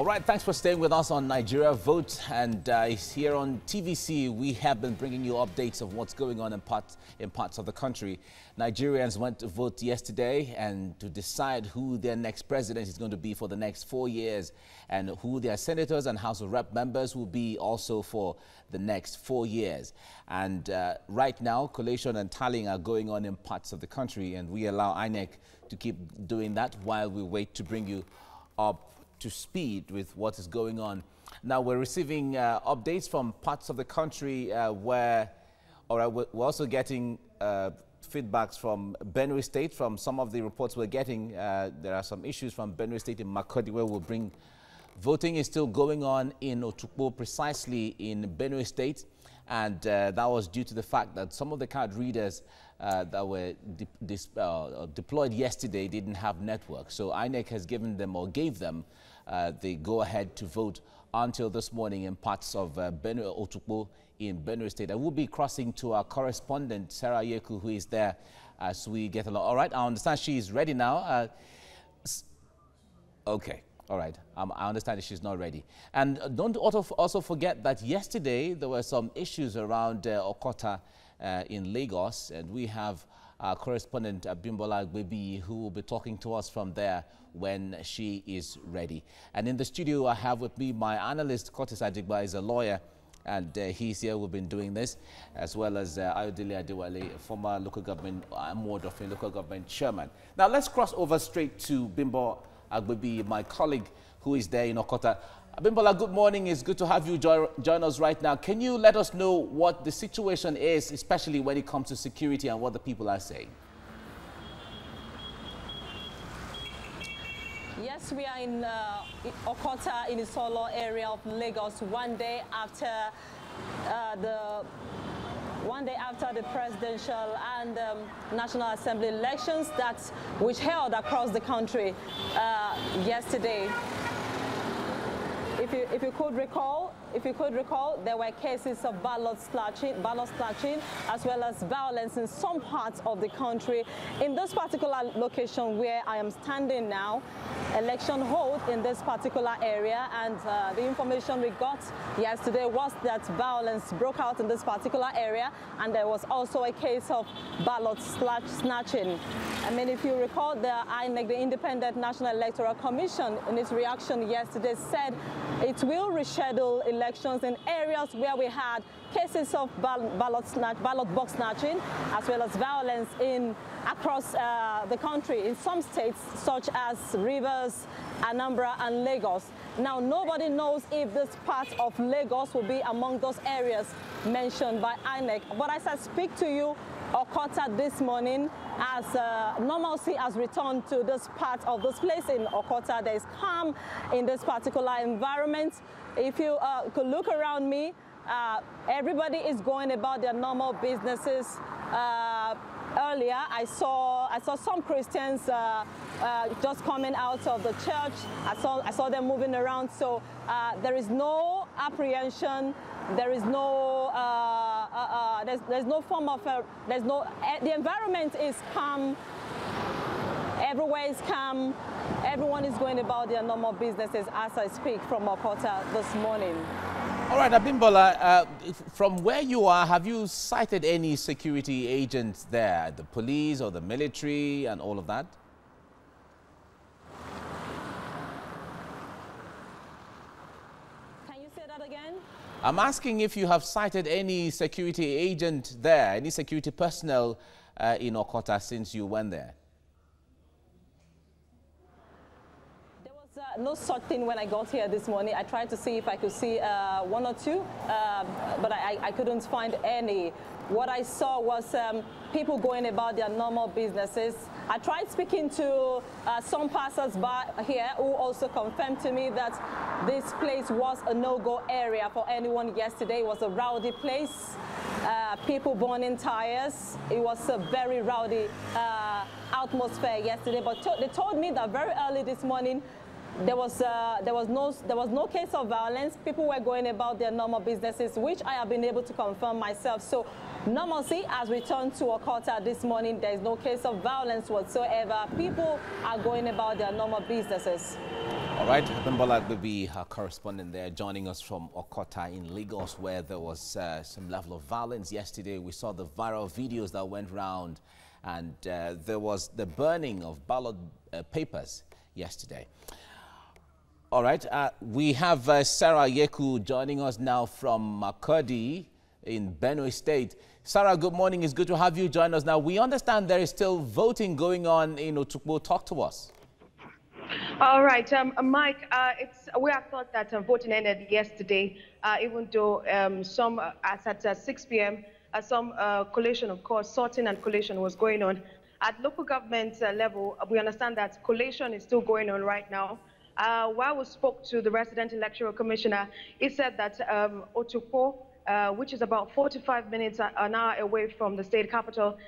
All right, thanks for staying with us on Nigeria Vote. And here on TVC, we have been bringing you updates of what's going on in parts of the country. Nigerians went to vote yesterday and to decide who their next president is going to be for the next 4 years and who their senators and House of Rep members will be also for the next 4 years. And right now, collation and tallying are going on in parts of the country, and we allow INEC to keep doing that while we wait to bring you up to speed with what is going on. Now we're receiving updates from parts of the country we're also getting feedbacks from Benue State. From some of the reports we're getting, there are some issues from Benue State in Makurdi where we'll bring. Voting is still going on in Okota, precisely in Benue State, and that was due to the fact that some of the card readers that were deployed yesterday didn't have network. So INEC has given them or gave them the go-ahead to vote until this morning in parts of Benue, Okota in Benue State. I will be crossing to our correspondent, Sarah Yeku, who is there as we get along. All right, I understand she is ready now. Okay. All right, I understand that she's not ready. And don't also forget that yesterday there were some issues around Okota in Lagos, and we have our correspondent Bimbola Agbebi, who will be talking to us from there when she is ready. And in the studio I have with me my analyst, Curtis Ajigba, is a lawyer, and he's here. We've been doing this, as well as Ayodele Adewale, former local government, Amwodofin local government chairman. Now let's cross over straight to Bimbo Agbebi, my colleague who is there in Okota. Bimbola, good morning. It's good to have you join us right now. Can you let us know what the situation is, especially when it comes to security and what the people are saying? Yes, we are in Okota, in the Solo area of Lagos, one day after the presidential and National Assembly elections which held across the country yesterday. If you could recall, there were cases of ballot snatching, as well as violence in some parts of the country. In this particular location where I am standing now, election hold in this particular area, and the information we got yesterday was that violence broke out in this particular area, and there was also a case of ballot snatching. I mean, if you recall, the INEC, the Independent National Electoral Commission, in its reaction yesterday said it will reschedule elections in areas where we had cases of ballot box snatching, as well as violence across the country in some states such as Rivers, Anambra, and Lagos. Now, nobody knows if this part of Lagos will be among those areas mentioned by INEC. But as I speak to you, Okota this morning, as normalcy has returned to this part of this place in Okota, there is calm in this particular environment. If you could look around me, everybody is going about their normal businesses. Earlier, I saw some Christians just coming out of the church. I saw them moving around. So there is no apprehension. There is no there's no form of the environment is calm. Everywhere is calm. Everyone is going about their normal businesses as I speak from Okota this morning. All right, Abimbola, from where you are, have you sighted any security agents there, the police or the military and all of that? Can you say that again? I'm asking if you have sighted any security agent there, any security personnel in Okota since you went there. No such thing when I got here this morning. I tried to see if I could see one or two, but I couldn't find any. What I saw was people going about their normal businesses. I tried speaking to some passers-by here who also confirmed to me that this place was a no-go area for anyone yesterday. It was a rowdy place. People burning tires. It was a very rowdy atmosphere yesterday. But they told me that very early this morning, there was no case of violence. People were going about their normal businesses, which I have been able to confirm myself. So Normalcy has returned to Okota this morning. There is no case of violence whatsoever. People are going about their normal businesses. All right, Abimbola will be our correspondent there, joining us from Okota in Lagos, where there was some level of violence yesterday. We saw the viral videos that went round, and there was the burning of ballot papers yesterday. All right, we have Sarah Yeku joining us now from Makurdi in Benue State. Sarah, good morning. It's good to have you join us now. We understand there is still voting going on in Otukpo. Talk to us. All right, Mike, we have thought that voting ended yesterday, even though some, as at 6 p.m., some collation, of course, sorting and collation was going on. At local government level, we understand that collation is still going on right now. While we spoke to the resident electoral commissioner, he said that Otukpo, which is about 45 minutes an hour away from the state capital,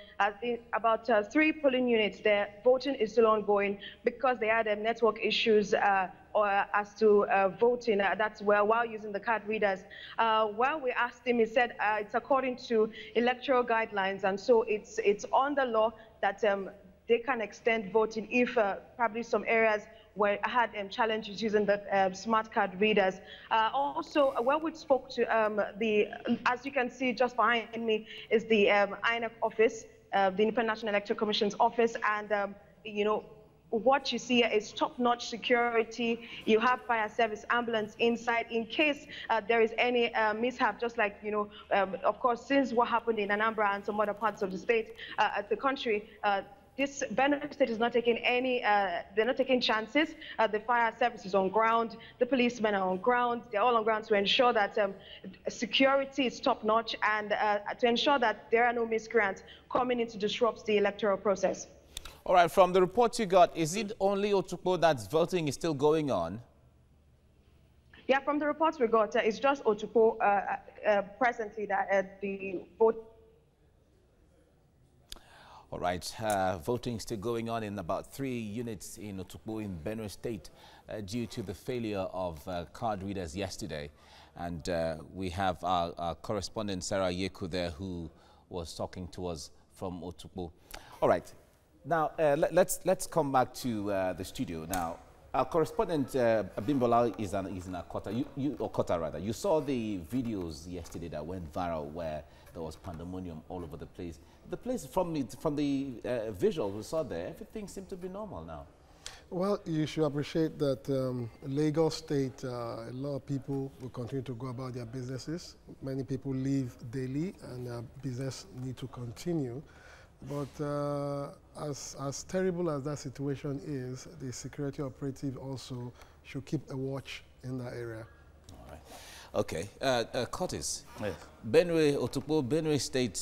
about 3 polling units there, voting is still ongoing because they had network issues as to voting. That's while using the card readers. While we asked him, he said it's according to electoral guidelines, and so it's on the law that they can extend voting if probably some areas where I had challenges using the smart card readers. Also, when we spoke to as you can see just behind me is the INEC office, the Independent National Electoral Commission's office, and you know, what you see is top-notch security. You have fire service ambulance inside in case there is any mishap, just like, you know, of course, since what happened in Anambra and some other parts of the state, the country, this Benue State is not taking any, they're not taking chances. The fire service is on ground, the policemen are on ground, they're all on ground to ensure that security is top notch and to ensure that there are no miscreants coming in to disrupt the electoral process. All right, from the reports you got, is it only Otukpo that's voting is still going on? Yeah, from the reports we got, it's just Otukpo presently that the vote. All right, voting still going on in about 3 units in Otukpo in Benue State due to the failure of card readers yesterday. And we have our correspondent Sarah Yeku there, who was talking to us from Otukpo. All right, now let's come back to the studio. Now, our correspondent Abimbola is in Okota. Okota rather. You saw the videos yesterday that went viral where there was pandemonium all over the place. The place, from the visual we saw there, everything seemed to be normal now. Well, you should appreciate that Lagos State, a lot of people will continue to go about their businesses. Many people live daily and their business need to continue. But as terrible as that situation is, the security operative also should keep a watch in that area. All right. Okay. Curtis, yes. Benue State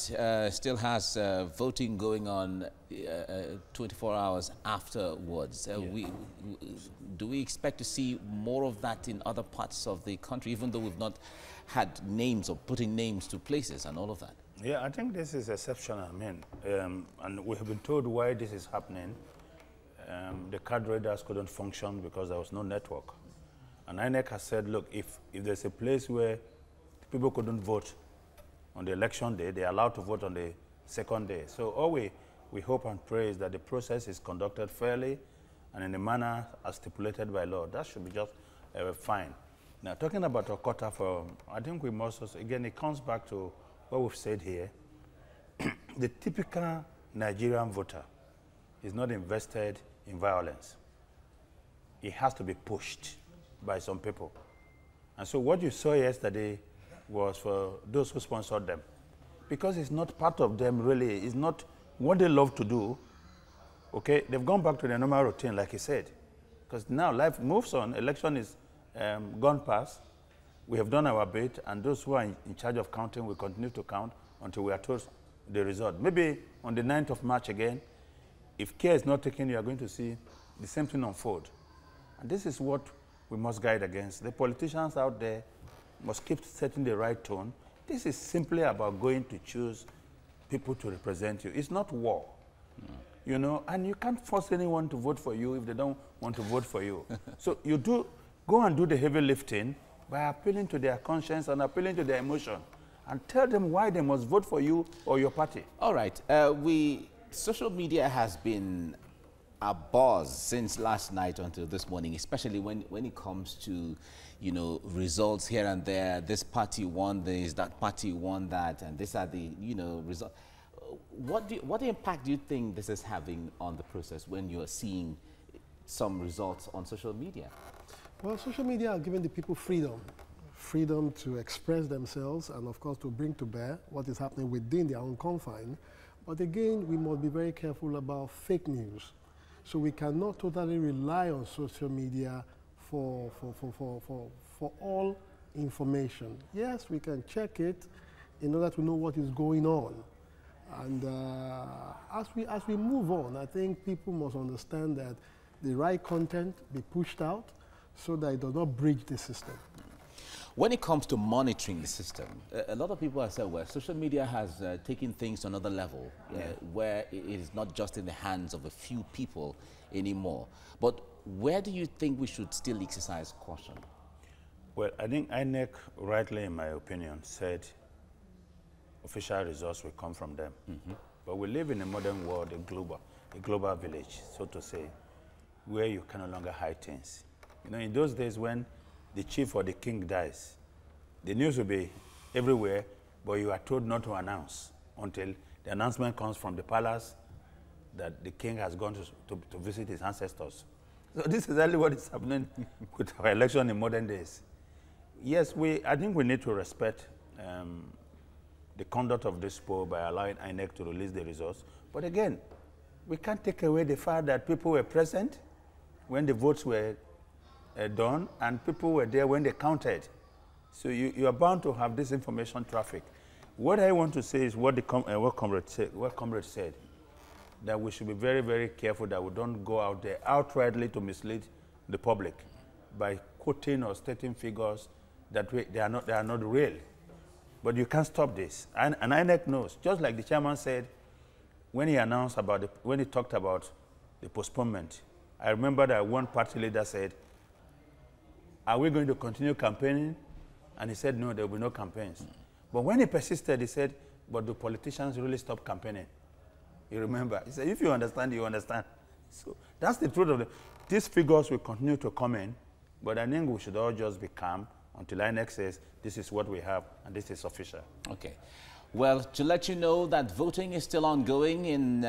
still has voting going on 24 hours afterwards. Do we expect to see more of that in other parts of the country, even though we've not had names or putting names to places and all of that? Yeah, I think this is exceptional, and we have been told why this is happening. The card readers couldn't function because there was no network. And INEC has said, look, if there's a place where people couldn't vote on the election day, they're allowed to vote on the second day. So all we hope and pray is that the process is conducted fairly and in a manner as stipulated by law. That should be just fine. Now, talking about Okota, I think we must also, again, it comes back to what we've said here. The typical Nigerian voter is not invested in violence. It has to be pushed by some people. And so what you saw yesterday was for those who sponsored them. Because it's not part of them really, it's not what they love to do, okay? They've gone back to their normal routine, like he said. Because now life moves on, election is gone past. We have done our bit, and those who are in charge of counting will continue to count until we are told the result. Maybe on the 9th of March again, if care is not taken, you are going to see the same thing unfold. And this is what we must guide against. The politicians out there must keep setting the right tone. This is simply about going to choose people to represent you. It's not war, you know, and you can't force anyone to vote for you if they don't want to vote for you. So you go and do the heavy lifting by appealing to their conscience and appealing to their emotion. and tell them why they must vote for you or your party. All right. Social media has been a buzz since last night until this morning, especially when it comes to, you know, results here and there. This party won this, that party won that, and these are the, you know, results. What impact do you think this is having on the process when you are seeing some results on social media? Well, social media are giving the people freedom to express themselves and, of course, to bring to bear what is happening within their own confine. But again, we must be very careful about fake news. So we cannot totally rely on social media for all information. Yes, we can check it in order to know what is going on. And as we move on, I think people must understand that the right content be pushed out so that it does not breach the system. When it comes to monitoring the system, a lot of people have said, well, social media has taken things to another level, where it is not just in the hands of a few people anymore. But where do you think we should still exercise caution? Well, I think INEC, rightly in my opinion, said official results will come from them. But we live in a modern world, a global village, so to say, where you can no longer hide things. You know, in those days when the chief or the king dies, the news will be everywhere, but you are told not to announce until the announcement comes from the palace that the king has gone to visit his ancestors. So this is exactly what is happening with our election in modern days. Yes, I think we need to respect the conduct of this poll by allowing INEC to release the results. But again, we can't take away the fact that people were present when the votes were done, and people were there when they counted. So you are bound to have this information traffic. What I want to say is what Comrade said, that we should be very, very careful that we don't go out there outrightly to mislead the public by quoting or stating figures that they are not real. But you can't stop this. And INEC knows, just like the chairman said when he announced when he talked about the postponement. I remember that one party leader said, are we going to continue campaigning? And he said, no, there will be no campaigns. But when he persisted, he said, but do politicians really stop campaigning? You remember? He said, if you understand, you understand. So that's the truth of it. These figures will continue to come in, but I think we should all just be calm until INEC says, this is what we have, and this is official. Okay. Well, to let you know that voting is still ongoing in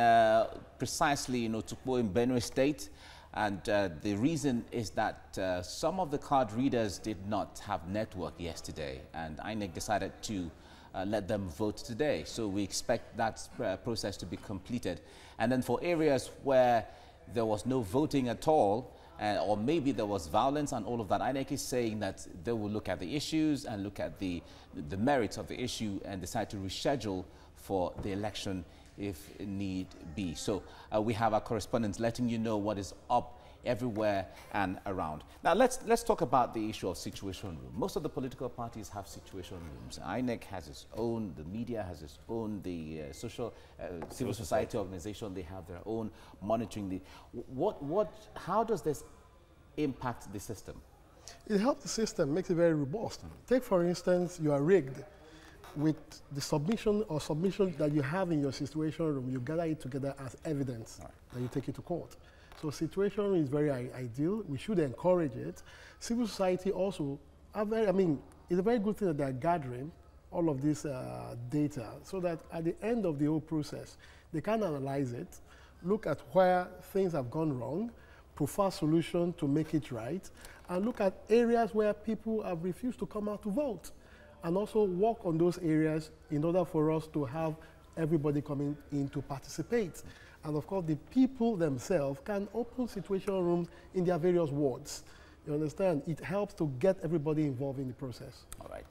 precisely, Tukpo in Benue State. And the reason is that some of the card readers did not have network yesterday, and INEC decided to let them vote today. So we expect that process to be completed. And then for areas where there was no voting at all, or maybe there was violence and all of that, INEC is saying that they will look at the issues and look at the merits of the issue and decide to reschedule for the election if need be. So we have our correspondents letting you know what is up everywhere and around. Now let's talk about the issue of situation room. Most of the political parties have situation rooms. INEC has its own, the media has its own, the civil society organization, they have their own monitoring. How does this impact the system? It helps the system, makes it very robust. Take, for instance, you are rigged. With the submission that you have in your situation room, you gather it together as evidence, and you take it to court. So situation room is very ideal. We should encourage it. Civil society also, it's a very good thing that they are gathering all of this data so that at the end of the whole process, they can analyze it, look at where things have gone wrong, prefer solutions to make it right, and look at areas where people have refused to come out to vote, and also work on those areas in order for us to have everybody coming in to participate. And of course, the people themselves can open situation rooms in their various wards. You understand? It helps to get everybody involved in the process. All right.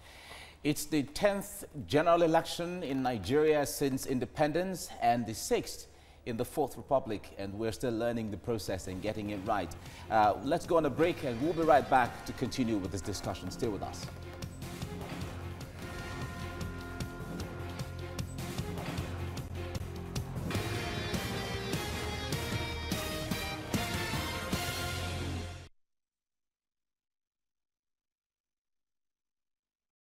It's the 10th general election in Nigeria since independence and the 6th in the Fourth Republic, and we're still learning the process and getting it right. Let's go on a break, and we'll be right back to continue with this discussion. Stay with us.